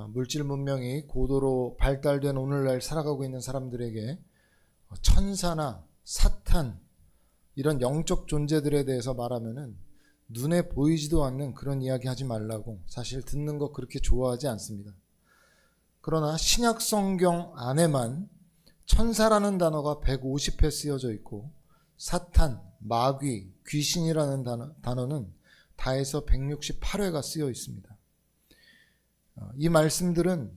물질 문명이 고도로 발달된 오늘날 살아가고 있는 사람들에게 천사나 사탄 이런 영적 존재들에 대해서 말하면은 눈에 보이지도 않는 그런 이야기 하지 말라고, 사실 듣는 거 그렇게 좋아하지 않습니다. 그러나 신약 성경 안에만 천사라는 단어가 150회 쓰여져 있고 사탄, 마귀, 귀신이라는 단어는 다해서 168회가 쓰여 있습니다. 이 말씀들은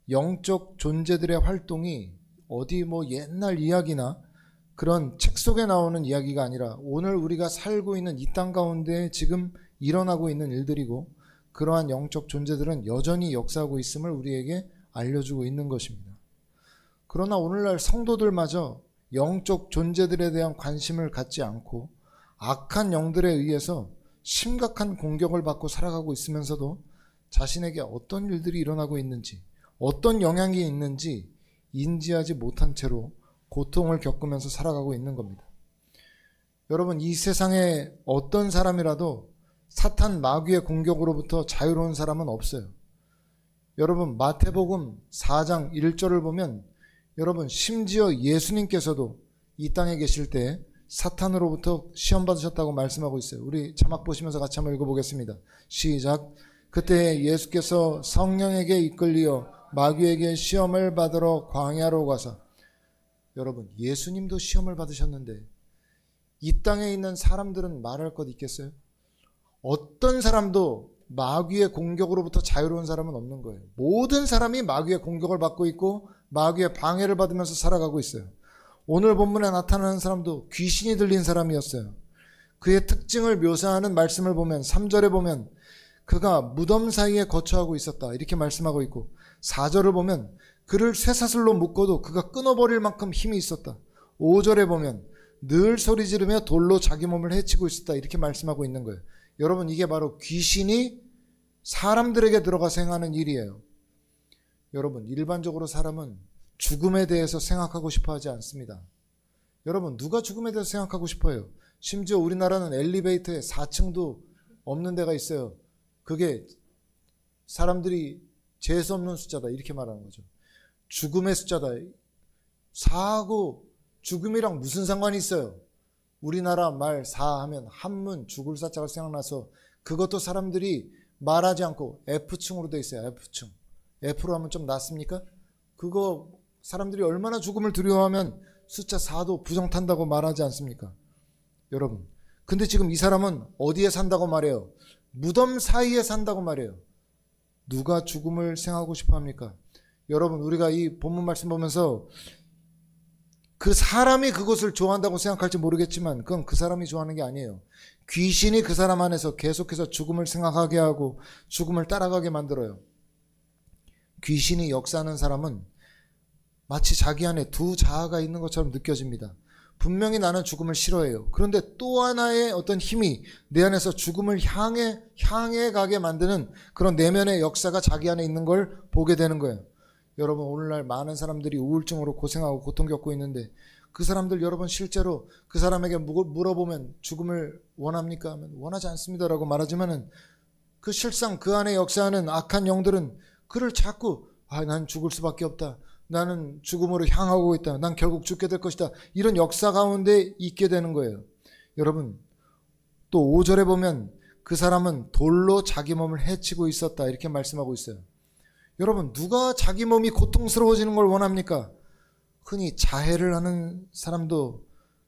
영적 존재들의 활동이 어디 옛날 이야기나 그런 책 속에 나오는 이야기가 아니라 오늘 우리가 살고 있는 이 땅 가운데 지금 일어나고 있는 일들이고, 그러한 영적 존재들은 여전히 역사하고 있음을 우리에게 알려주고 있는 것입니다. 그러나 오늘날 성도들마저 영적 존재들에 대한 관심을 갖지 않고 악한 영들에 의해서 심각한 공격을 받고 살아가고 있으면서도 자신에게 어떤 일들이 일어나고 있는지, 어떤 영향이 있는지 인지하지 못한 채로 고통을 겪으면서 살아가고 있는 겁니다. 여러분, 이 세상에 어떤 사람이라도 사탄 마귀의 공격으로부터 자유로운 사람은 없어요. 여러분, 마태복음 4장 1절을 보면 여러분, 심지어 예수님께서도 이 땅에 계실 때 사탄으로부터 시험 받으셨다고 말씀하고 있어요. 우리 자막 보시면서 같이 한번 읽어보겠습니다. 시작. 그때 예수께서 성령에게 이끌리어 마귀에게 시험을 받으러 광야로 가사. 여러분, 예수님도 시험을 받으셨는데 이 땅에 있는 사람들은 말할 것 있겠어요? 어떤 사람도 마귀의 공격으로부터 자유로운 사람은 없는 거예요. 모든 사람이 마귀의 공격을 받고 있고 마귀의 방해를 받으면서 살아가고 있어요. 오늘 본문에 나타나는 사람도 귀신이 들린 사람이었어요. 그의 특징을 묘사하는 말씀을 보면 3절에 보면 그가 무덤 사이에 거처하고 있었다 이렇게 말씀하고 있고, 4절을 보면 그를 쇠사슬로 묶어도 그가 끊어버릴 만큼 힘이 있었다. 5절에 보면 늘 소리 지르며 돌로 자기 몸을 해치고 있었다 이렇게 말씀하고 있는 거예요. 여러분, 이게 바로 귀신이 사람들에게 들어가서 행하는 일이에요. 여러분, 일반적으로 사람은 죽음에 대해서 생각하고 싶어 하지 않습니다. 여러분, 누가 죽음에 대해서 생각하고 싶어요? 심지어 우리나라는 엘리베이터에 4층도 없는 데가 있어요. 그게 사람들이 재수없는 숫자다 이렇게 말하는 거죠. 죽음의 숫자다. 사하고 죽음이랑 무슨 상관이 있어요? 우리나라 말 사 하면 한문 죽을 사자가 생각나서 그것도 사람들이 말하지 않고 F층으로 돼 있어요. F층. F로 하면 좀 낫습니까? 그거 사람들이 얼마나 죽음을 두려워하면 숫자 4도 부정탄다고 말하지 않습니까? 여러분, 근데 지금 이 사람은 어디에 산다고 말해요? 무덤 사이에 산다고 말해요. 누가 죽음을 생각하고 싶어 합니까? 여러분, 우리가 이 본문 말씀 보면서 그 사람이 그것을 좋아한다고 생각할지 모르겠지만 그건 그 사람이 좋아하는 게 아니에요. 귀신이 그 사람 안에서 계속해서 죽음을 생각하게 하고 죽음을 따라가게 만들어요. 귀신이 역사하는 사람은 마치 자기 안에 두 자아가 있는 것처럼 느껴집니다. 분명히 나는 죽음을 싫어해요. 그런데 또 하나의 어떤 힘이 내 안에서 죽음을 향해 가게 만드는 그런 내면의 역사가 자기 안에 있는 걸 보게 되는 거예요. 여러분, 오늘날 많은 사람들이 우울증으로 고생하고 고통 겪고 있는데 그 사람들 여러분 실제로 그 사람에게 물어보면 죽음을 원합니까? 하면 원하지 않습니다라고 말하지만은 그 실상 그 안에 역사하는 악한 영들은 그를 자꾸 난 죽을 수밖에 없다. 나는 죽음으로 향하고 있다. 난 결국 죽게 될 것이다. 이런 역사 가운데 있게 되는 거예요. 여러분, 또 5절에 보면 그 사람은 돌로 자기 몸을 해치고 있었다 이렇게 말씀하고 있어요. 여러분, 누가 자기 몸이 고통스러워지는 걸 원합니까? 흔히 자해를 하는 사람도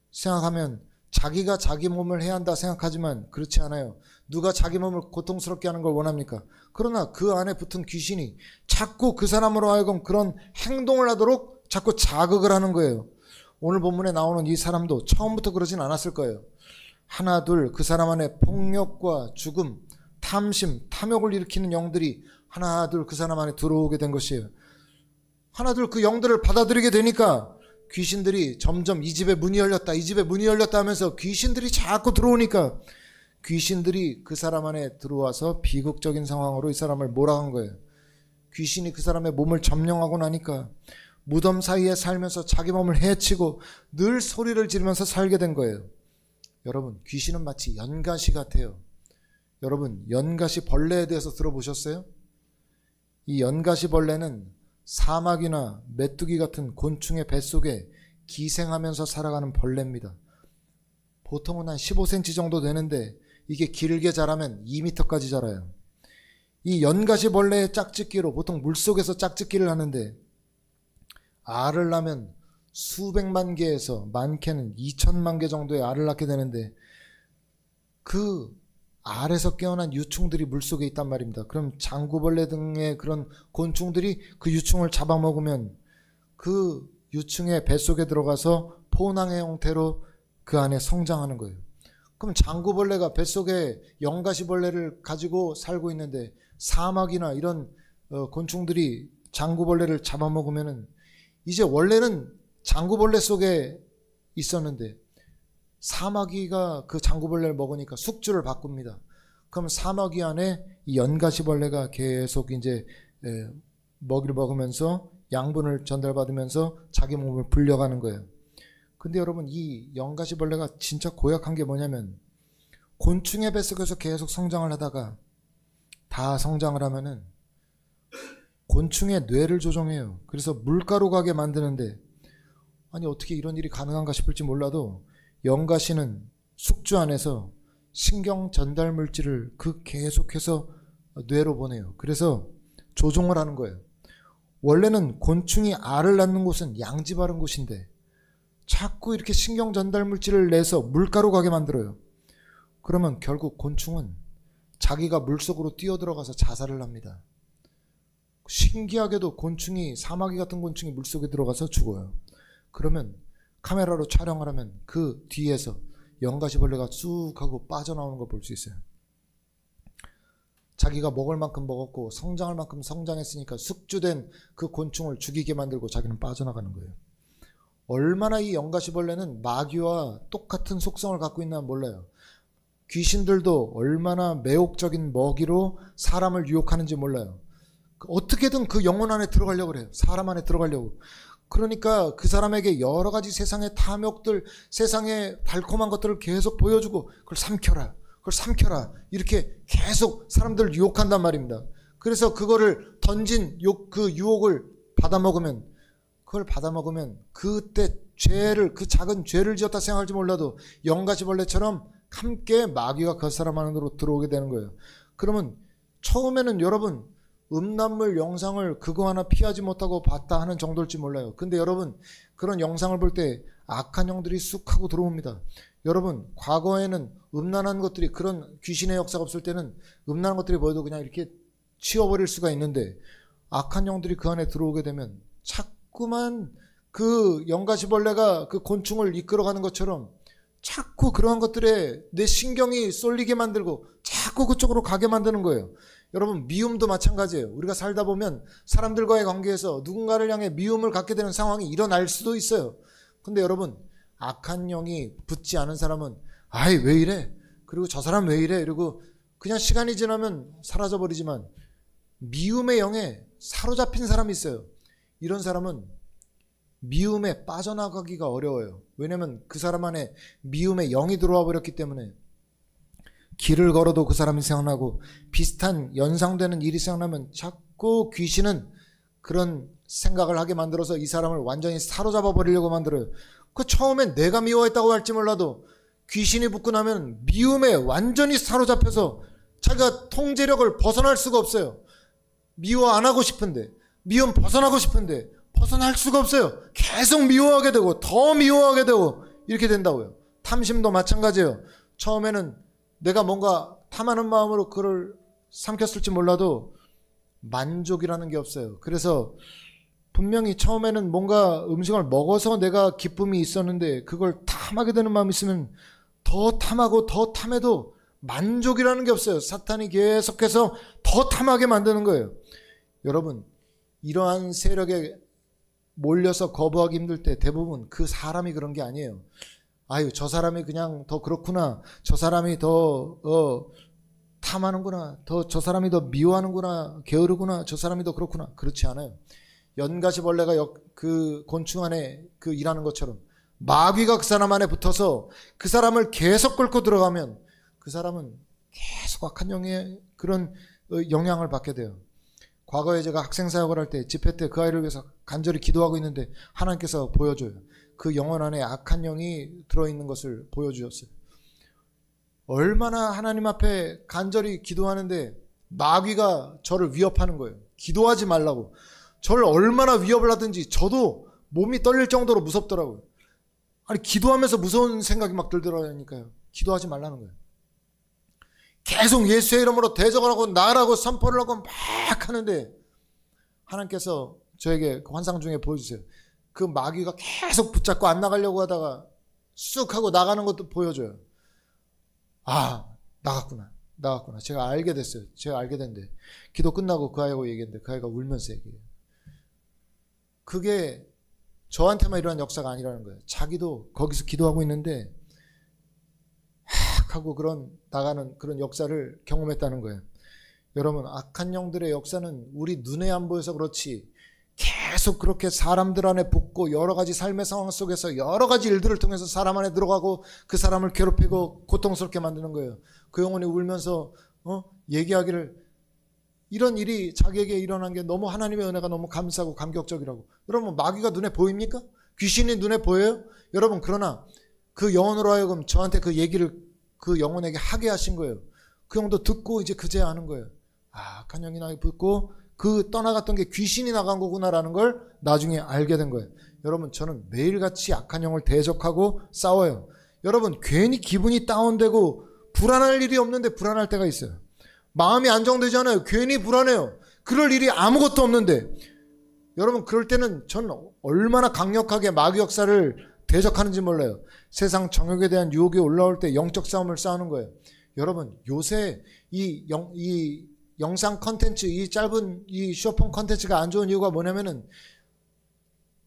생각하면 자기가 자기 몸을 해야 한다 생각하지만 그렇지 않아요. 누가 자기 몸을 고통스럽게 하는 걸 원합니까? 그러나 그 안에 붙은 귀신이 자꾸 그 사람으로 하여금 그런 행동을 하도록 자꾸 자극을 하는 거예요. 오늘 본문에 나오는 이 사람도 처음부터 그러진 않았을 거예요. 하나 둘 그 사람 안에 폭력과 죽음, 탐심, 탐욕을 일으키는 영들이 하나 둘 그 사람 안에 들어오게 된 것이에요. 하나 둘 그 영들을 받아들이게 되니까 귀신들이 점점 이 집에 문이 열렸다, 이 집에 문이 열렸다 하면서 귀신들이 자꾸 들어오니까 귀신들이 그 사람 안에 들어와서 비극적인 상황으로 이 사람을 몰아간 거예요. 귀신이 그 사람의 몸을 점령하고 나니까 무덤 사이에 살면서 자기 몸을 해치고 늘 소리를 지르면서 살게 된 거예요. 여러분, 귀신은 마치 연가시 같아요. 여러분, 연가시 벌레에 대해서 들어보셨어요? 이 연가시벌레는 사마귀나 메뚜기 같은 곤충의 뱃속에 기생하면서 살아가는 벌레입니다. 보통은 한 15cm 정도 되는데 이게 길게 자라면 2m까지 자라요. 이 연가시벌레의 짝짓기로 보통 물속에서 짝짓기를 하는데 알을 낳으면 수백만 개에서 많게는 2천만 개 정도의 알을 낳게 되는데 그 알에서 깨어난 유충들이 물속에 있단 말입니다. 그럼 장구벌레 등의 그런 곤충들이 그 유충을 잡아먹으면 그 유충의 뱃속에 들어가서 포낭의 형태로 그 안에 성장하는 거예요. 그럼 장구벌레가 뱃속에 연가시벌레를 가지고 살고 있는데 사마귀나 이런 곤충들이 장구벌레를 잡아먹으면은 이제 원래는 장구벌레 속에 있었는데 사마귀가 그 장구벌레를 먹으니까 숙주를 바꿉니다. 그럼 사마귀 안에 이 연가시벌레가 계속 이제 먹이를 먹으면서 양분을 전달받으면서 자기 몸을 불려가는 거예요. 근데 여러분, 이 연가시벌레가 진짜 고약한 게 뭐냐면 곤충의 뱃속에서 계속 성장을 하다가 다 성장을 하면은 곤충의 뇌를 조종해요. 그래서 물가로 가게 만드는데, 아니 어떻게 이런 일이 가능한가 싶을지 몰라도 연가시는 숙주 안에서 신경 전달 물질을 계속해서 뇌로 보내요. 그래서 조종을 하는 거예요. 원래는 곤충이 알을 낳는 곳은 양지 바른 곳인데 자꾸 이렇게 신경 전달 물질을 내서 물가로 가게 만들어요. 그러면 결국 곤충은 자기가 물속으로 뛰어들어가서 자살을 합니다. 신기하게도 곤충이, 사마귀 같은 곤충이 물속에 들어가서 죽어요. 그러면 카메라로 촬영을 하면 그 뒤에서 연가시벌레가 쑥 하고 빠져나오는 걸 볼 수 있어요. 자기가 먹을 만큼 먹었고 성장할 만큼 성장했으니까 숙주된 그 곤충을 죽이게 만들고 자기는 빠져나가는 거예요. 얼마나 이 연가시벌레는 마귀와 똑같은 속성을 갖고 있나 몰라요. 귀신들도 얼마나 매혹적인 먹이로 사람을 유혹하는지 몰라요. 어떻게든 그 영혼 안에 들어가려고 그래요. 사람 안에 들어가려고. 그러니까 그 사람에게 여러 가지 세상의 탐욕들, 세상의 달콤한 것들을 계속 보여주고 그걸 삼켜라 이렇게 계속 사람들을 유혹한단 말입니다. 그래서 그거를 던진 그 유혹을 받아먹으면, 그걸 받아먹으면 그때 그 작은 죄를 지었다 생각할지 몰라도 연가시벌레처럼 함께 마귀가 그 사람 안으로 들어오게 되는 거예요. 그러면 처음에는 여러분 음란물 영상을 그거 하나 피하지 못하고 봤다 하는 정도일지 몰라요. 근데 여러분 그런 영상을 볼 때 악한 영들이 쑥 하고 들어옵니다. 여러분 과거에는 음란한 것들이, 그런 귀신의 역사가 없을 때는 음란한 것들이 보여도 그냥 이렇게 치워버릴 수가 있는데 악한 영들이 그 안에 들어오게 되면 자꾸만 그 연가시벌레가 그 곤충을 이끌어가는 것처럼 자꾸 그러한 것들에 내 신경이 쏠리게 만들고 자꾸 그쪽으로 가게 만드는 거예요. 여러분 미움도 마찬가지예요. 우리가 살다 보면 사람들과의 관계에서 누군가를 향해 미움을 갖게 되는 상황이 일어날 수도 있어요. 근데 여러분 악한 영이 붙지 않은 사람은 아이 왜 이래? 그리고 저 사람 왜 이래? 이러고 그냥 시간이 지나면 사라져버리지만 미움의 영에 사로잡힌 사람이 있어요. 이런 사람은 미움에 빠져나가기가 어려워요. 왜냐면 그 사람 안에 미움의 영이 들어와 버렸기 때문에 길을 걸어도 그 사람이 생각나고 비슷한 연상되는 일이 생각나면 자꾸 귀신은 그런 생각을 하게 만들어서 이 사람을 완전히 사로잡아 버리려고 만들어요. 그 처음엔 내가 미워했다고 할지 몰라도 귀신이 붙고 나면 미움에 완전히 사로잡혀서 자기가 통제력을 벗어날 수가 없어요. 미워 안 하고 싶은데, 미움 벗어나고 싶은데 벗어날 수가 없어요. 계속 미워하게 되고 더 미워하게 되고 이렇게 된다고요. 탐심도 마찬가지예요. 처음에는 내가 뭔가 탐하는 마음으로 그를 삼켰을지 몰라도 만족이라는 게 없어요. 그래서 분명히 처음에는 뭔가 음식을 먹어서 내가 기쁨이 있었는데 그걸 탐하게 되는 마음이 있으면 더 탐하고 더 탐해도 만족이라는 게 없어요. 사탄이 계속해서 더 탐하게 만드는 거예요. 여러분 이러한 세력에 몰려서 거부하기 힘들 때 대부분 그 사람이 그런 게 아니에요. 아유 저 사람이 그냥 더 그렇구나, 저 사람이 더 탐하는구나, 저 사람이 더 미워하는구나, 게으르구나, 저 사람이 더 그렇구나. 그렇지 않아요. 연가시벌레가 그 곤충 안에 그 일하는 것처럼 마귀가 그 사람 안에 붙어서 그 사람을 계속 끌고 들어가면 그 사람은 계속 악한 영의 그런 영향을 받게 돼요. 과거에 제가 학생 사역을 할 때 집회 때 그 아이를 위해서 간절히 기도하고 있는데 하나님께서 보여줘요. 그 영혼 안에 악한 영이 들어있는 것을 보여주셨어요. 얼마나 하나님 앞에 간절히 기도하는데 마귀가 저를 위협하는 거예요. 기도하지 말라고. 저를 얼마나 위협을 하든지 저도 몸이 떨릴 정도로 무섭더라고요. 아니 기도하면서 무서운 생각이 막 들더라니까요. 기도하지 말라는 거예요. 계속 예수의 이름으로 대적을 하고 나라고 선포를 하고 막 하는데 하나님께서 저에게 그 환상 중에 보여주세요. 그 마귀가 계속 붙잡고 안 나가려고 하다가 쑥 하고 나가는 것도 보여줘요. 아, 나갔구나. 제가 알게 됐어요. 제가 알게 됐는데 기도 끝나고 그 아이하고 얘기했는데 그 아이가 울면서 얘기해요. 그게 저한테만 일어난 역사가 아니라는 거예요. 자기도 거기서 기도하고 있는데 하고 나가는 그런 역사를 경험했다는 거예요. 여러분, 악한 영들의 역사는 우리 눈에 안 보여서 그렇지 계속 그렇게 사람들 안에 붙고 여러 가지 삶의 상황 속에서 여러 가지 일들을 통해서 사람 안에 들어가고 그 사람을 괴롭히고 고통스럽게 만드는 거예요. 그 영혼이 울면서 얘기하기를 이런 일이 자기에게 일어난 게 너무 하나님의 은혜가 너무 감사하고 감격적이라고. 여러분, 마귀가 눈에 보입니까? 귀신이 눈에 보여요? 여러분, 그러나 그 영혼으로 하여금 저한테 그 얘기를 그 영혼에게 하게 하신 거예요. 그 영혼도 듣고 이제 그제야 아는 거예요. 아, 악한 영이 나에 붙고 그 떠나갔던 게 귀신이 나간 거구나라는 걸 나중에 알게 된 거예요. 여러분, 저는 매일같이 악한 영을 대적하고 싸워요. 여러분, 괜히 기분이 다운되고 불안할 일이 없는데 불안할 때가 있어요. 마음이 안정되지 않아요. 괜히 불안해요. 그럴 일이 아무것도 없는데 여러분, 그럴 때는 저는 얼마나 강력하게 마귀 역사를 대적하는지 몰라요. 세상 정욕에 대한 유혹이 올라올 때 영적 싸움을 싸우는 거예요. 여러분, 요새 이 영상 컨텐츠, 이 짧은 이 쇼폰 컨텐츠가 안 좋은 이유가 뭐냐면은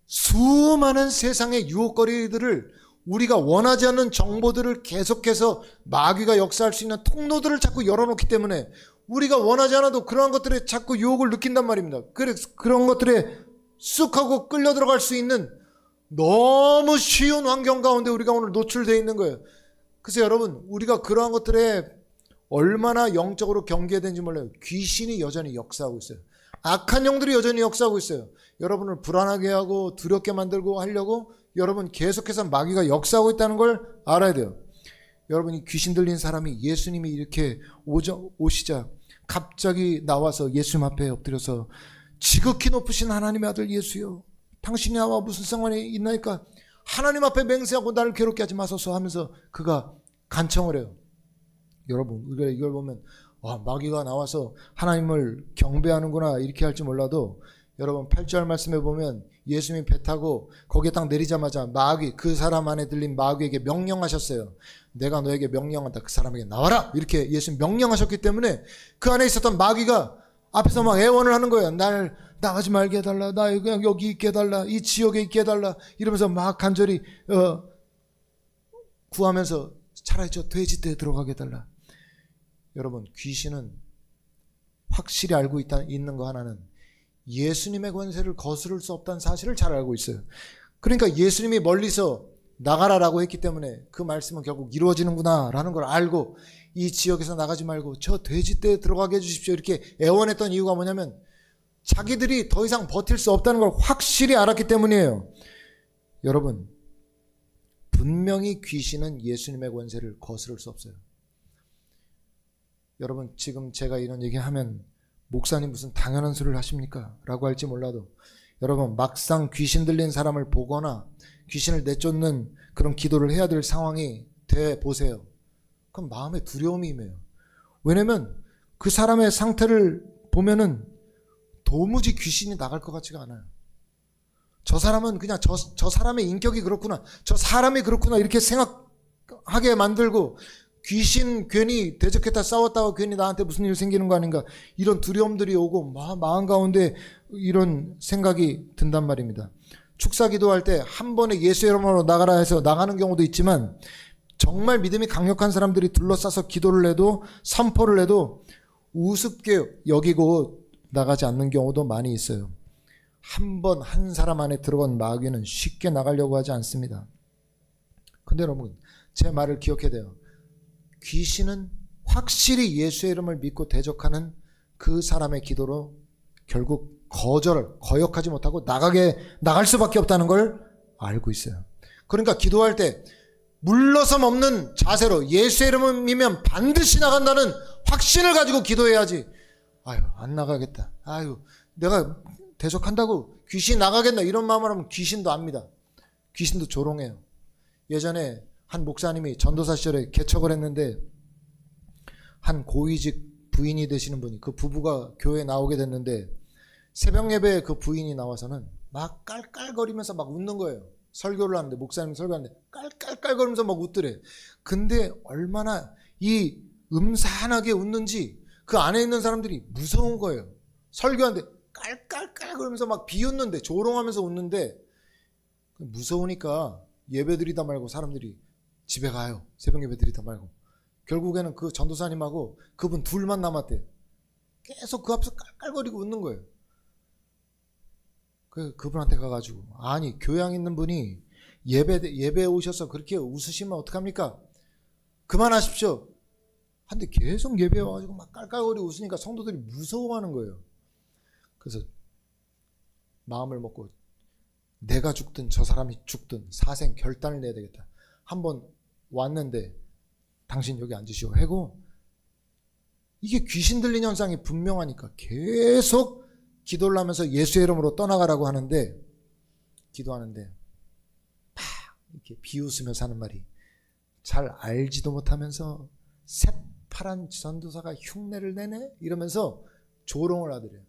수많은 세상의 유혹거리들을 우리가 원하지 않는 정보들을 계속해서 마귀가 역사할 수 있는 통로들을 자꾸 열어놓기 때문에 우리가 원하지 않아도 그러한 것들에 자꾸 유혹을 느낀단 말입니다. 그래서 그런 것들에 쑥 하고 끌려 들어갈 수 있는 너무 쉬운 환경 가운데 우리가 오늘 노출되어 있는 거예요. 그래서 여러분, 우리가 그러한 것들에 얼마나 영적으로 경계해야 되는지 몰라요. 귀신이 여전히 역사하고 있어요. 악한 영들이 여전히 역사하고 있어요. 여러분을 불안하게 하고 두렵게 만들고 하려고 여러분 계속해서 마귀가 역사하고 있다는 걸 알아야 돼요. 여러분, 이 귀신 들린 사람이 예수님이 이렇게 오시자 갑자기 나와서 예수님 앞에 엎드려서 지극히 높으신 하나님의 아들 예수여, 당신이 나와 무슨 상관이 있나이까? 하나님 앞에 맹세하고 나를 괴롭게 하지 마소서 하면서 그가 간청을 해요. 여러분, 우리가 이걸 보면 마귀가 나와서 하나님을 경배하는구나 이렇게 할지 몰라도 여러분 8절 말씀에 보면 예수님이 배 타고 거기에 딱 내리자마자 마귀, 그 사람 안에 들린 마귀에게 명령하셨어요. 내가 너에게 명령한다. 그 사람에게 나와라. 이렇게 예수님 명령하셨기 때문에 그 안에 있었던 마귀가 앞에서 막 애원을 하는 거예요. 날 나가지 말게 해달라. 나 그냥 여기 있게 해달라. 이 지역에 있게 해달라. 이러면서 막 간절히 구하면서 차라리 저 돼지떼에 들어가게 해달라. 여러분, 귀신은 확실히 알고 있는 거 하나는 예수님의 권세를 거스를 수 없다는 사실을 잘 알고 있어요. 그러니까 예수님이 멀리서 나가라라고 했기 때문에 그 말씀은 결국 이루어지는구나 라는 걸 알고 이 지역에서 나가지 말고 저 돼지떼에 들어가게 해주십시오 이렇게 애원했던 이유가 뭐냐면 자기들이 더 이상 버틸 수 없다는 걸 확실히 알았기 때문이에요. 여러분, 분명히 귀신은 예수님의 권세를 거스를 수 없어요. 여러분, 지금 제가 이런 얘기하면 목사님 무슨 당연한 소리를 하십니까? 라고 할지 몰라도 여러분, 막상 귀신 들린 사람을 보거나 귀신을 내쫓는 그런 기도를 해야 될 상황이 돼 보세요. 그럼 마음에 두려움이 임해요. 왜냐면 그 사람의 상태를 보면은 도무지 귀신이 나갈 것 같지가 않아요. 저 사람은 그냥 저 사람의 인격이 그렇구나, 저 사람이 그렇구나 이렇게 생각하게 만들고 귀신 괜히 대적했다 싸웠다가 괜히 나한테 무슨 일 생기는 거 아닌가 이런 두려움들이 오고 마음 가운데 이런 생각이 든단 말입니다. 축사 기도할 때 한 번에 예수 이름으로 나가라 해서 나가는 경우도 있지만 정말 믿음이 강력한 사람들이 둘러싸서 기도를 해도 선포를 해도 우습게 여기고 나가지 않는 경우도 많이 있어요. 한 번 한 사람 안에 들어간 마귀는 쉽게 나가려고 하지 않습니다. 근데 여러분, 제 말을 기억해야 돼요. 귀신은 확실히 예수의 이름을 믿고 대적하는 그 사람의 기도로 결국 거역하지 못하고 나갈 수밖에 없다는 걸 알고 있어요. 그러니까 기도할 때 물러서 먹는 자세로 예수의 이름이면 반드시 나간다는 확신을 가지고 기도해야지. 아유, 안 나가겠다. 아유, 내가 대적한다고 귀신 나가겠나 이런 마음을 하면 귀신도 압니다. 귀신도 조롱해요. 예전에 한 목사님이 전도사 시절에 개척을 했는데 한 고위직 부인이 되시는 분이, 그 부부가 교회에 나오게 됐는데 새벽 예배에 그 부인이 나와서는 막 깔깔거리면서 막 웃는 거예요. 설교를 하는데, 목사님이 설교하는데 깔깔깔거리면서 막 웃더래. 근데 얼마나 이 음산하게 웃는지 그 안에 있는 사람들이 무서운 거예요. 설교하는데 깔깔깔거리면서 막 비웃는데, 조롱하면서 웃는데 무서우니까 예배 드리다 말고 사람들이 집에 가요. 새벽 예배 드리다 말고. 결국에는 그 전도사님하고 그분 둘만 남았대요. 계속 그 앞에서 깔깔거리고 웃는 거예요. 그분한테 가가지고, 아니 교양 있는 분이 예배에 오셔서 그렇게 웃으시면 어떡합니까? 그만하십시오. 한데 계속 예배에 와가지고 막 깔깔거리고 웃으니까 성도들이 무서워하는 거예요. 그래서 마음을 먹고 내가 죽든 저 사람이 죽든 사생 결단을 내야 되겠다. 한번 왔는데 당신 여기 앉으시오 하고, 이게 귀신 들린 현상이 분명하니까 계속 기도를 하면서 예수의 이름으로 떠나가라고 하는데, 기도하는데 막 이렇게 비웃으면서 하는 말이, 잘 알지도 못하면서 새파란 전도사가 흉내를 내네? 이러면서 조롱을 하더래요.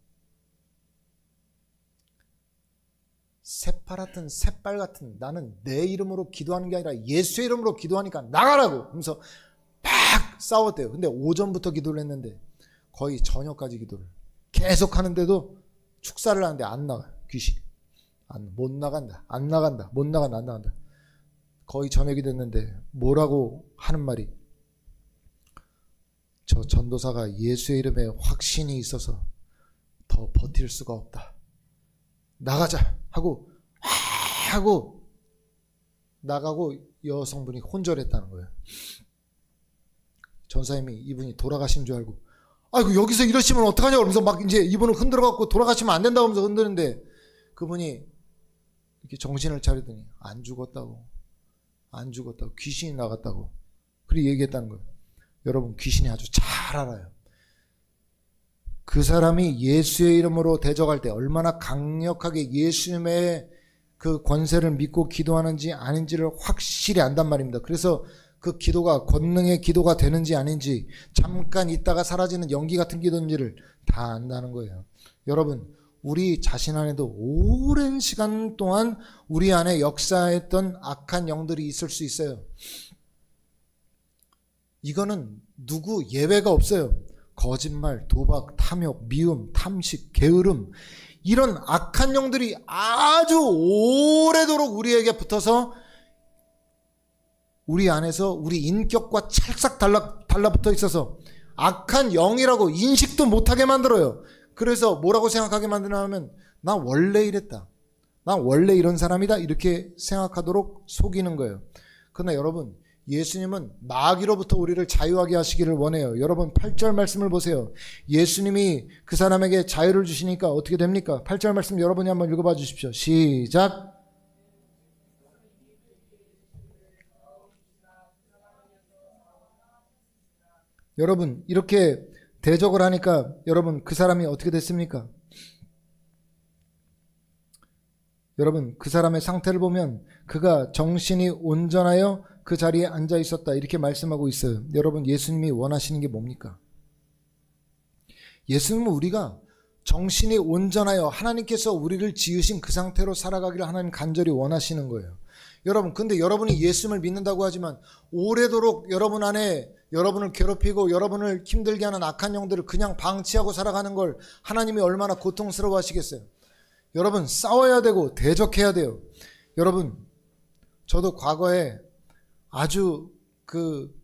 새파랗든 새빨같은, 나는 내 이름으로 기도하는 게 아니라 예수의 이름으로 기도하니까 나가라고 하면서 막 싸웠대요. 근데 오전부터 기도를 했는데 거의 저녁까지 기도를 계속 하는데도 축사를 하는데 안 나가요. 귀신이. 못 나간다. 안 나간다. 못 나간다. 안 나간다. 거의 저녁이 됐는데 뭐라고 하는 말이, 저 전도사가 예수의 이름에 확신이 있어서 더 버틸 수가 없다. 나가자 하고 나가고 여성분이 혼절했다는 거예요. 전사님이 이분이 돌아가신 줄 알고, 아이고 여기서 이러시면 어떡하냐고 그러면서 막 이제 이분을 흔들어갖고 돌아가시면 안 된다고 하면서 흔드는데, 그분이 이렇게 정신을 차리더니 안 죽었다고 귀신이 나갔다고 그렇게 얘기했다는 거예요. 여러분, 귀신이 아주 잘 알아요. 그 사람이 예수의 이름으로 대적할 때 얼마나 강력하게 예수님의 그 권세를 믿고 기도하는지 아닌지를 확실히 안단 말입니다. 그래서 그 기도가 권능의 기도가 되는지 아닌지, 잠깐 있다가 사라지는 연기 같은 기도인지를 다 안다는 거예요. 여러분, 우리 자신 안에도 오랜 시간 동안 우리 안에 역사했던 악한 영들이 있을 수 있어요. 이거는 누구 예외가 없어요. 거짓말, 도박, 탐욕, 미움, 탐식, 게으름, 이런 악한 영들이 아주 오래도록 우리에게 붙어서 우리 안에서 우리 인격과 찰싹 달라붙어 있어서 악한 영이라고 인식도 못하게 만들어요. 그래서 뭐라고 생각하게 만드냐 하면, 나 원래 이랬다, 나 원래 이런 사람이다, 이렇게 생각하도록 속이는 거예요. 그러나 여러분, 예수님은 마귀로부터 우리를 자유하게 하시기를 원해요. 여러분 8절 말씀을 보세요. 예수님이 그 사람에게 자유를 주시니까 어떻게 됩니까? 8절 말씀 여러분이 한번 읽어봐 주십시오. 시작. 여러분, 이렇게 대적을 하니까 여러분 그 사람이 어떻게 됐습니까? 여러분, 그 사람의 상태를 보면 그가 정신이 온전하여 그 자리에 앉아 있었다, 이렇게 말씀하고 있어요. 여러분, 예수님이 원하시는 게 뭡니까? 예수님은 우리가 정신이 온전하여 하나님께서 우리를 지으신 그 상태로 살아가기를 하나님 간절히 원하시는 거예요. 여러분, 근데 여러분이 예수님을 믿는다고 하지만 오래도록 여러분 안에 여러분을 괴롭히고 여러분을 힘들게 하는 악한 영들을 그냥 방치하고 살아가는 걸 하나님이 얼마나 고통스러워 하시겠어요. 여러분, 싸워야 되고 대적해야 돼요. 여러분, 저도 과거에 아주 그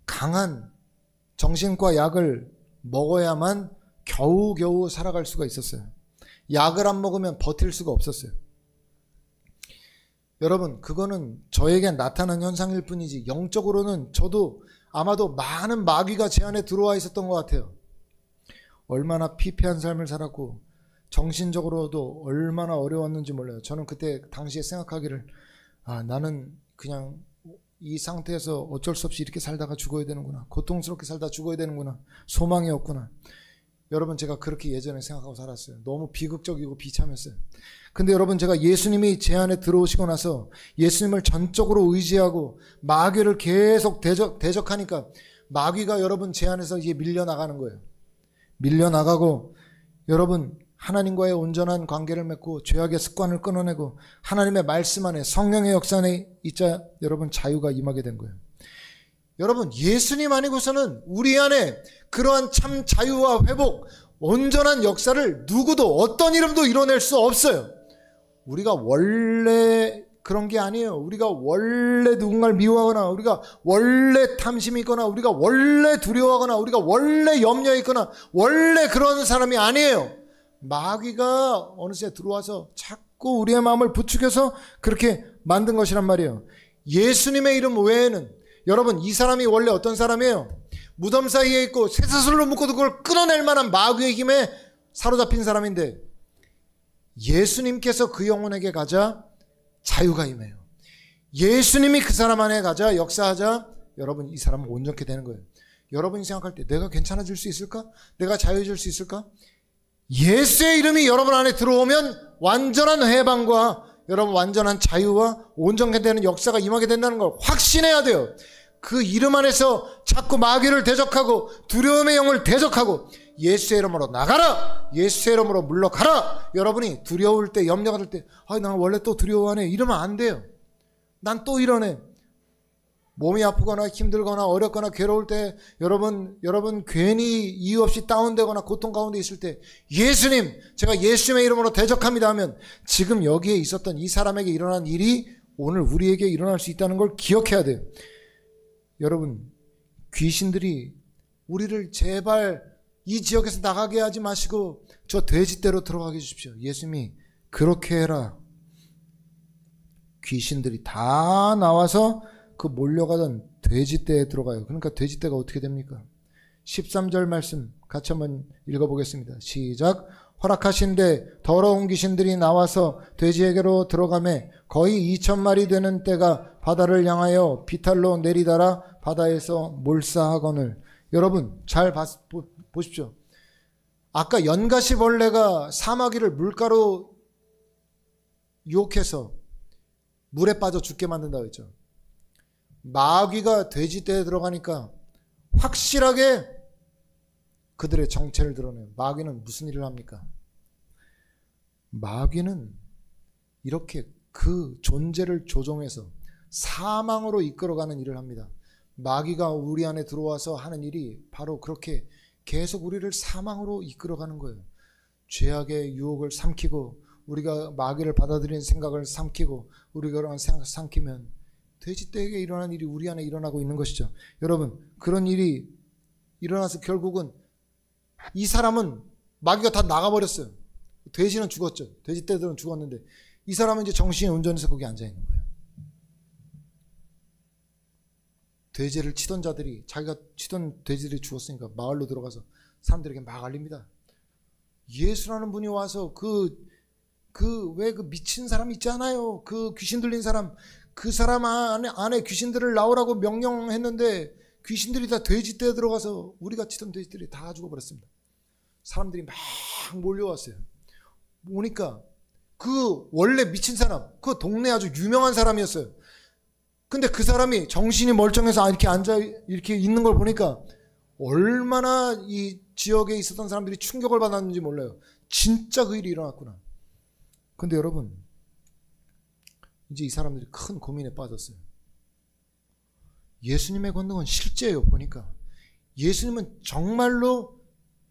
강한 정신과 약을 먹어야만 겨우겨우 살아갈 수가 있었어요. 약을 안 먹으면 버틸 수가 없었어요. 여러분, 그거는 저에게 나타난 현상일 뿐이지 영적으로는 저도 아마도 많은 마귀가 제 안에 들어와 있었던 것 같아요. 얼마나 피폐한 삶을 살았고 정신적으로도 얼마나 어려웠는지 몰라요. 저는 그때 당시에 생각하기를 나는 그냥 이 상태에서 어쩔 수 없이 이렇게 살다가 죽어야 되는구나. 고통스럽게 살다 죽어야 되는구나. 소망이 없구나. 여러분, 제가 그렇게 예전에 생각하고 살았어요. 너무 비극적이고 비참했어요. 근데 여러분, 제가 예수님이 제 안에 들어오시고 나서 예수님을 전적으로 의지하고 마귀를 계속 대적하니까 마귀가 여러분 제 안에서 이제 밀려나가는 거예요. 밀려나가고 여러분 하나님과의 온전한 관계를 맺고 죄악의 습관을 끊어내고 하나님의 말씀 안에 성령의 역사 안에 있자 여러분 자유가 임하게 된 거예요. 여러분, 예수님 아니고서는 우리 안에 그러한 참 자유와 회복, 온전한 역사를 누구도 어떤 이름도 이뤄낼 수 없어요. 우리가 원래 그런 게 아니에요. 우리가 원래 누군가를 미워하거나 우리가 원래 탐심이 있거나 우리가 원래 두려워하거나 우리가 원래 염려에 있거나 원래 그런 사람이 아니에요. 마귀가 어느새 들어와서 자꾸 우리의 마음을 부추겨서 그렇게 만든 것이란 말이에요. 예수님의 이름 외에는 여러분, 이 사람이 원래 어떤 사람이에요? 무덤 사이에 있고 쇠사슬로 묶어도 그걸 끊어낼 만한 마귀의 힘에 사로잡힌 사람인데 예수님께서 그 영혼에게 가자 자유가 임해요. 예수님이 그 사람 안에 가자 역사하자 여러분 이 사람은 온전케 되는 거예요. 여러분이 생각할 때 내가 괜찮아질 수 있을까? 내가 자유해질 수 있을까? 예수의 이름이 여러분 안에 들어오면 완전한 해방과 여러분 완전한 자유와 온전케 되는 역사가 임하게 된다는 걸 확신해야 돼요. 그 이름 안에서 자꾸 마귀를 대적하고 두려움의 영을 대적하고 예수의 이름으로 나가라! 예수의 이름으로 물러가라! 여러분이 두려울 때 염려가 될 때 난 원래 또 두려워하네 이러면 안 돼요. 난 또 이러네. 몸이 아프거나 힘들거나 어렵거나 괴로울 때 여러분 괜히 이유 없이 다운되거나 고통 가운데 있을 때 예수님, 제가 예수님의 이름으로 대적합니다 하면 지금 여기에 있었던 이 사람에게 일어난 일이 오늘 우리에게 일어날 수 있다는 걸 기억해야 돼요. 여러분, 귀신들이 우리를 제발 이 지역에서 나가게 하지 마시고 저 돼지떼로 들어가게 해주십시오. 예수님이 그렇게 해라. 귀신들이 다 나와서 그 몰려가던 돼지떼에 들어가요. 그러니까 돼지떼가 어떻게 됩니까? 13절 말씀 같이 한번 읽어보겠습니다. 시작. 허락하신데 더러운 귀신들이 나와서 돼지에게로 들어가매 거의 2,000마리 되는 떼가 바다를 향하여 비탈로 내리달아 바다에서 몰사하거늘. 여러분 잘 보십시오. 아까 연가시벌레가 사마귀를 물가로 유혹해서 물에 빠져 죽게 만든다고 했죠. 마귀가 돼지떼에 들어가니까 확실하게 그들의 정체를 드러내요. 마귀는 무슨 일을 합니까? 마귀는 이렇게 그 존재를 조종해서 사망으로 이끌어가는 일을 합니다. 마귀가 우리 안에 들어와서 하는 일이 바로 그렇게 계속 우리를 사망으로 이끌어가는 거예요. 죄악의 유혹을 삼키고 우리가 마귀를 받아들이는 생각을 삼키고 우리가 그런 생각을 삼키면 돼지떼에게 일어난 일이 우리 안에 일어나고 있는 것이죠. 여러분, 그런 일이 일어나서 결국은 이 사람은 마귀가 다 나가버렸어요. 돼지는 죽었죠. 돼지떼들은 죽었는데 이 사람은 이제 정신이 온전해서 거기 앉아있는 거예요. 돼지를 치던 자들이 자기가 치던 돼지들이 죽었으니까 마을로 들어가서 사람들에게 막 알립니다. 예수라는 분이 와서 왜 그 미친 사람 있잖아요. 그 귀신 들린 사람, 그 사람 안에 귀신들을 나오라고 명령했는데 귀신들이 다 돼지떼에 들어가서 우리가 치던 돼지들이 다 죽어버렸습니다. 사람들이 막 몰려왔어요. 오니까 그 원래 미친 사람, 그 동네 아주 유명한 사람이었어요. 근데 그 사람이 정신이 멀쩡해서 이렇게 앉아 이렇게 있는 걸 보니까 얼마나 이 지역에 있었던 사람들이 충격을 받았는지 몰라요. 진짜 그 일이 일어났구나. 근데 여러분, 이제 이 사람들이 큰 고민에 빠졌어요. 예수님의 권능은 실제예요. 보니까 예수님은 정말로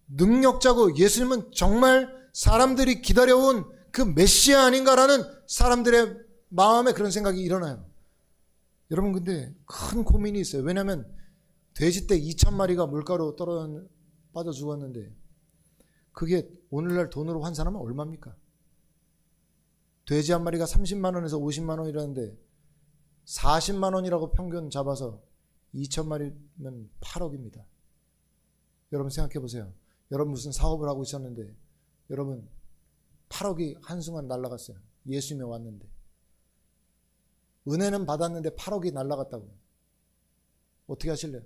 능력자고 예수님은 정말 사람들이 기다려온 그 메시아 아닌가라는 사람들의 마음에 그런 생각이 일어나요. 여러분, 근데 큰 고민이 있어요. 왜냐하면 돼지떼 2,000마리가 물가로 빠져 죽었는데 그게 오늘날 돈으로 환산하면 얼마입니까? 돼지 한 마리가 30만 원에서 50만 원이라는데 40만 원이라고 평균 잡아서 2,000마리면 8억입니다. 여러분 생각해 보세요. 여러분 무슨 사업을 하고 있었는데 여러분 8억이 한순간 날아갔어요. 예수님이 왔는데. 은혜는 받았는데 8억이 날아갔다고요. 어떻게 하실래요?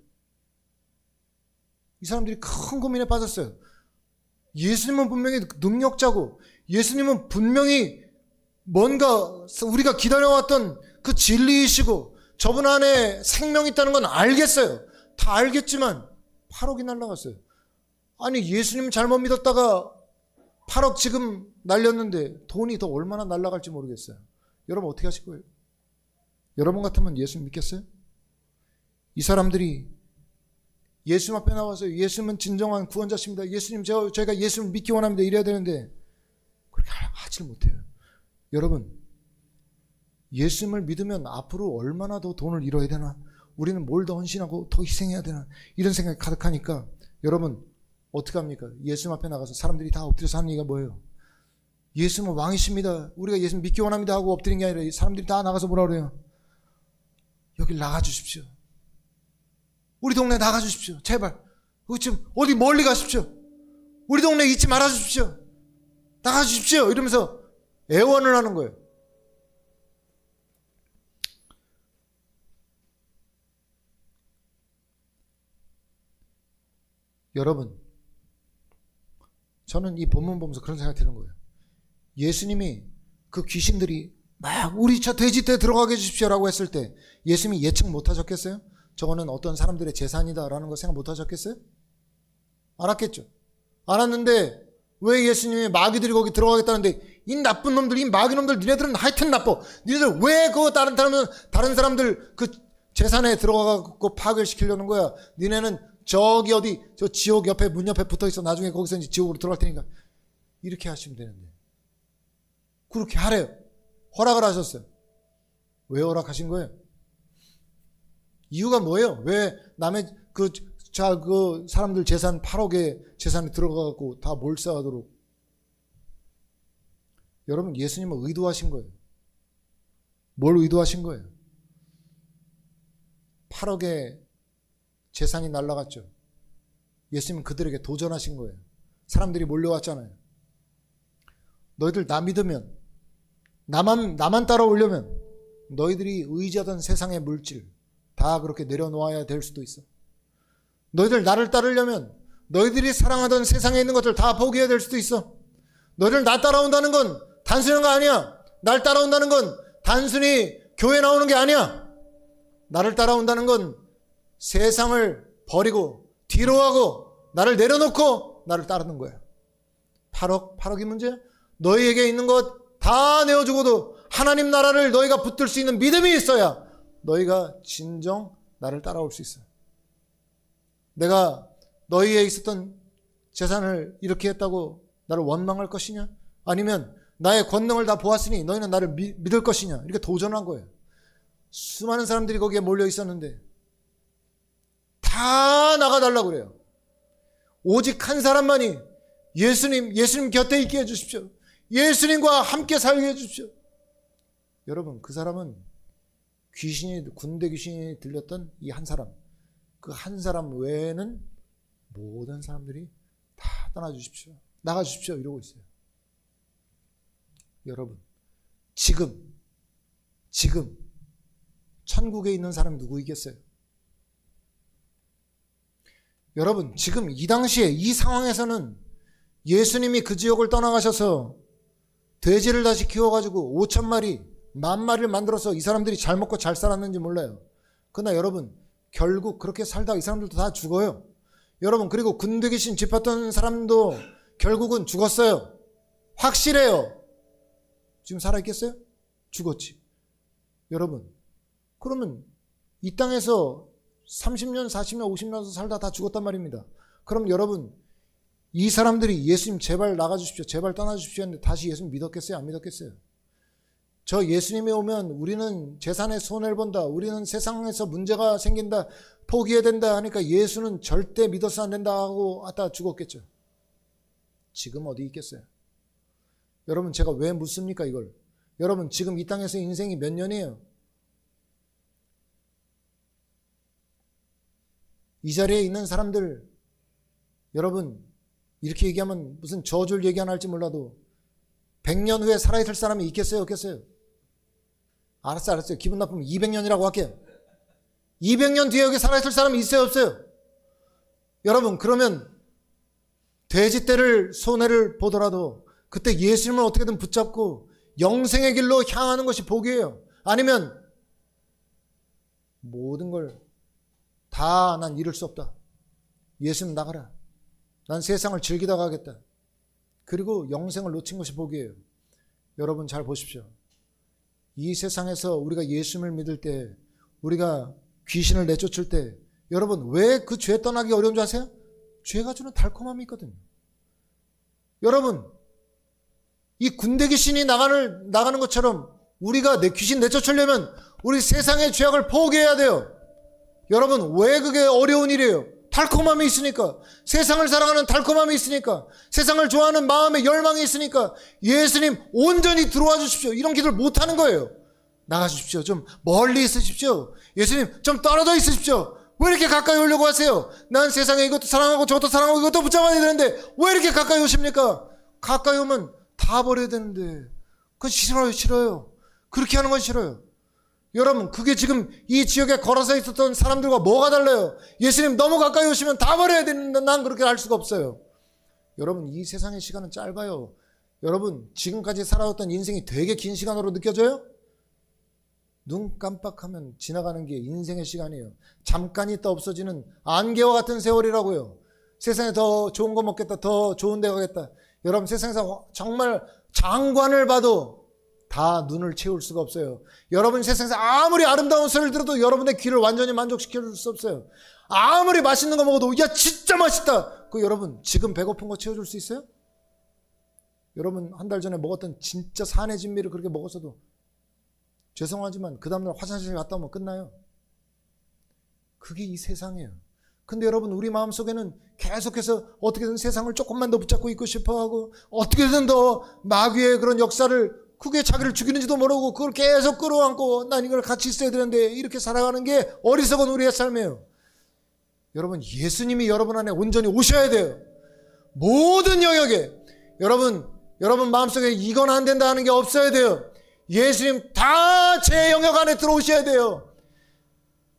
이 사람들이 큰 고민에 빠졌어요. 예수님은 분명히 능력자고, 예수님은 분명히 뭔가 우리가 기다려왔던 그 진리이시고, 저분 안에 생명이 있다는 건 알겠어요. 다 알겠지만 8억이 날아갔어요. 아니, 예수님 잘못 믿었다가 8억 지금 날렸는데 돈이 더 얼마나 날아갈지 모르겠어요. 여러분 어떻게 하실 거예요? 여러분 같으면 예수님 믿겠어요? 이 사람들이 예수님 앞에 나와서 예수님은 진정한 구원자십니다. 예수님, 저희가 예수님을 믿기 원합니다. 이래야 되는데 그렇게 하질 못해요. 여러분, 예수님을 믿으면 앞으로 얼마나 더 돈을 잃어야 되나? 우리는 뭘 더 헌신하고 더 희생해야 되나? 이런 생각이 가득하니까 여러분 어떻게 합니까? 예수님 앞에 나가서 사람들이 다 엎드려서 하는 얘기가 뭐예요? 예수님은 왕이십니다. 우리가 예수님 믿기 원합니다 하고 엎드린 게 아니라 사람들이 다 나가서 뭐라 그래요? 여기 나가주십시오. 우리 동네 나가주십시오. 제발. 지금 어디 멀리 가십시오. 우리 동네 잊지 말아주십시오. 나가주십시오. 이러면서 애원을 하는 거예요. 여러분, 저는 이 본문 보면서 그런 생각이 드는 거예요. 예수님이 그 귀신들이 막 우리 저 돼지떼 들어가게 해주십시오라고 했을 때 예수님이 예측 못 하셨겠어요? 저거는 어떤 사람들의 재산이다라는 거 생각 못 하셨겠어요? 알았겠죠. 알았는데 왜 예수님이 마귀들이 거기 들어가겠다는데 이 나쁜 놈들, 이 마귀 놈들, 니네들은 하여튼 나빠. 니네들 왜 그 다른 사람들 그 재산에 들어가고 파괴시키려는 거야? 니네는 저기 어디 저 지옥 옆에 문 옆에 붙어 있어. 나중에 거기서 이제 지옥으로 들어갈 테니까. 이렇게 하시면 되는데 그렇게 하래요. 허락을 하셨어요. 왜 허락하신 거예요? 이유가 뭐예요? 왜 남의 그 사람들 재산 8억의 재산에 들어가고 다 몰사하도록? 여러분, 예수님은 의도하신 거예요. 뭘 의도하신 거예요? 8억의 재산이 날아갔죠. 예수님은 그들에게 도전하신 거예요. 사람들이 몰려왔잖아요. 너희들 나 믿으면, 나만 따라오려면 너희들이 의지하던 세상의 물질 다 그렇게 내려놓아야 될 수도 있어. 너희들 나를 따르려면 너희들이 사랑하던 세상에 있는 것들 다 포기해야 될 수도 있어. 너희들 나 따라온다는 건 단순한 거 아니야. 날 따라온다는 건 단순히 교회 나오는 게 아니야. 나를 따라온다는 건 세상을 버리고 뒤로 하고 나를 내려놓고 나를 따르는 거야. 8억이 문제야? 너희에게 있는 것 다 내어주고도 하나님 나라를 너희가 붙들 수 있는 믿음이 있어야 너희가 진정 나를 따라올 수 있어요. 내가 너희에 있었던 재산을 이렇게 했다고 나를 원망할 것이냐? 아니면 나의 권능을 다 보았으니 너희는 나를 믿을 것이냐? 이렇게 도전한 거예요. 수많은 사람들이 거기에 몰려 있었는데 다 나가달라고 그래요. 오직 한 사람만이 예수님 곁에 있게 해주십시오. 예수님과 함께 살게 해주십시오. 여러분, 그 사람은 군대 귀신이 들렸던 이 한 사람, 그 한 사람 외에는 모든 사람들이 다 떠나주십시오. 나가주십시오. 이러고 있어요. 여러분, 지금 천국에 있는 사람이 누구이겠어요? 여러분, 지금 이 당시에 이 상황에서는 예수님이 그 지역을 떠나가셔서 돼지를 다시 키워가지고 5,000마리, 10,000마리를 만들어서 이 사람들이 잘 먹고 잘 살았는지 몰라요. 그러나 여러분, 결국 그렇게 살다가 이 사람들도 다 죽어요. 여러분, 그리고 군대 귀신 짚었던 사람도 결국은 죽었어요. 확실해요. 지금 살아있겠어요? 죽었지. 여러분, 그러면 이 땅에서 30년, 40년, 50년 살다 다 죽었단 말입니다. 그럼 여러분, 이 사람들이 예수님 제발 나가주십시오. 제발 떠나주십시오 했는데 다시 예수님 믿었겠어요? 안 믿었겠어요? 저 예수님이 오면 우리는 재산에 손해를 본다. 우리는 세상에서 문제가 생긴다. 포기해야 된다 하니까 예수는 절대 믿어서 안 된다 하고 왔다 죽었겠죠. 지금 어디 있겠어요? 여러분, 제가 왜 묻습니까 이걸? 여러분, 지금 이 땅에서 인생이 몇 년이에요? 이 자리에 있는 사람들, 여러분, 이렇게 얘기하면 무슨 저주를 얘기 안 할지 몰라도 100년 후에 살아있을 사람이 있겠어요, 없겠어요? 알았어요. 기분 나쁘면 200년이라고 할게요. 200년 뒤에 여기 살아있을 사람이 있어요, 없어요? 여러분, 그러면 돼지떼를 손해를 보더라도 그때 예수님을 어떻게든 붙잡고 영생의 길로 향하는 것이 복이에요. 아니면 모든 걸 다 난 이룰 수 없다. 예수님 나가라. 난 세상을 즐기다 가겠다. 그리고 영생을 놓친 것이 복이에요. 여러분 잘 보십시오. 이 세상에서 우리가 예수님을 믿을 때, 우리가 귀신을 내쫓을 때, 여러분 왜 그 죄 떠나기 어려운 줄 아세요? 죄가 주는 달콤함이 있거든요. 여러분, 이 군대 귀신이 나가는 것처럼 우리가 귀신 내쫓으려면 우리 세상의 죄악을 포기해야 돼요. 여러분, 왜 그게 어려운 일이에요? 달콤함이 있으니까. 세상을 사랑하는 달콤함이 있으니까. 세상을 좋아하는 마음의 열망이 있으니까. 예수님 온전히 들어와 주십시오. 이런 기도를 못하는 거예요. 나가 주십시오. 좀 멀리 있으십시오. 예수님 좀 떨어져 있으십시오. 왜 이렇게 가까이 오려고 하세요? 난 세상에 이것도 사랑하고 저것도 사랑하고 이것도 붙잡아야 되는데 왜 이렇게 가까이 오십니까? 가까이 오면 다 버려야 되는데. 그건 싫어요. 그렇게 하는 건 싫어요. 여러분, 그게 지금 이 지역에 걸어서 있었던 사람들과 뭐가 달라요? 예수님 너무 가까이 오시면 다 버려야 되는데 난 그렇게 할 수가 없어요. 여러분, 이 세상의 시간은 짧아요. 여러분, 지금까지 살아왔던 인생이 되게 긴 시간으로 느껴져요? 눈 깜빡하면 지나가는 게 인생의 시간이에요. 잠깐 있다 없어지는 안개와 같은 세월이라고요. 세상에 더 좋은 거 먹겠다, 더 좋은 데 가겠다. 여러분, 세상에서 정말 장관을 봐도 다 눈을 채울 수가 없어요. 여러분, 세상에서 아무리 아름다운 소리를 들어도 여러분의 귀를 완전히 만족시켜 줄 수 없어요. 아무리 맛있는 거 먹어도 야 진짜 맛있다. 그 여러분, 지금 배고픈 거 채워줄 수 있어요? 여러분, 한 달 전에 먹었던 진짜 산의 진미를 그렇게 먹었어도 죄송하지만 그 다음날 화장실 갔다 오면 끝나요. 그게 이 세상이에요. 근데 여러분, 우리 마음속에는 계속해서 어떻게든 세상을 조금만 더 붙잡고 있고 싶어하고 어떻게든 더 마귀의 그런 역사를, 그게 자기를 죽이는지도 모르고 그걸 계속 끌어안고 난 이걸 같이 있어야 되는데 이렇게 살아가는 게 어리석은 우리의 삶이에요. 여러분, 예수님이 여러분 안에 온전히 오셔야 돼요. 모든 영역에. 여러분 마음속에 이건 안 된다 하는 게 없어야 돼요. 예수님 다 제 영역 안에 들어오셔야 돼요.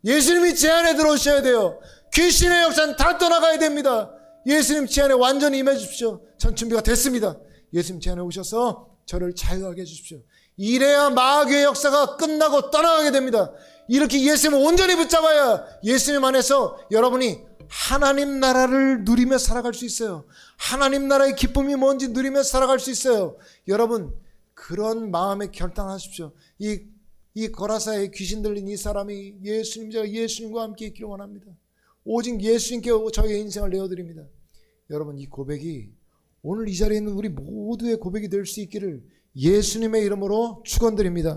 예수님이 제 안에 들어오셔야 돼요. 귀신의 역사는 다 떠나가야 됩니다. 예수님 제 안에 완전히 임해 주십시오. 전 준비가 됐습니다. 예수님 제 안에 오셔서 저를 자유하게 해주십시오. 이래야 마귀의 역사가 끝나고 떠나가게 됩니다. 이렇게 예수님을 온전히 붙잡아야 예수님 안에서 여러분이 하나님 나라를 누리며 살아갈 수 있어요. 하나님 나라의 기쁨이 뭔지 누리며 살아갈 수 있어요. 여러분, 그런 마음에 결단하십시오. 이 거라사에 귀신 들린 이 사람이 제가 예수님과 함께 있기를 원합니다. 오직 예수님께 저의 인생을 내어드립니다. 여러분, 이 고백이 오늘 이 자리에 있는 우리 모두의 고백이 될 수 있기를 예수님의 이름으로 축원드립니다.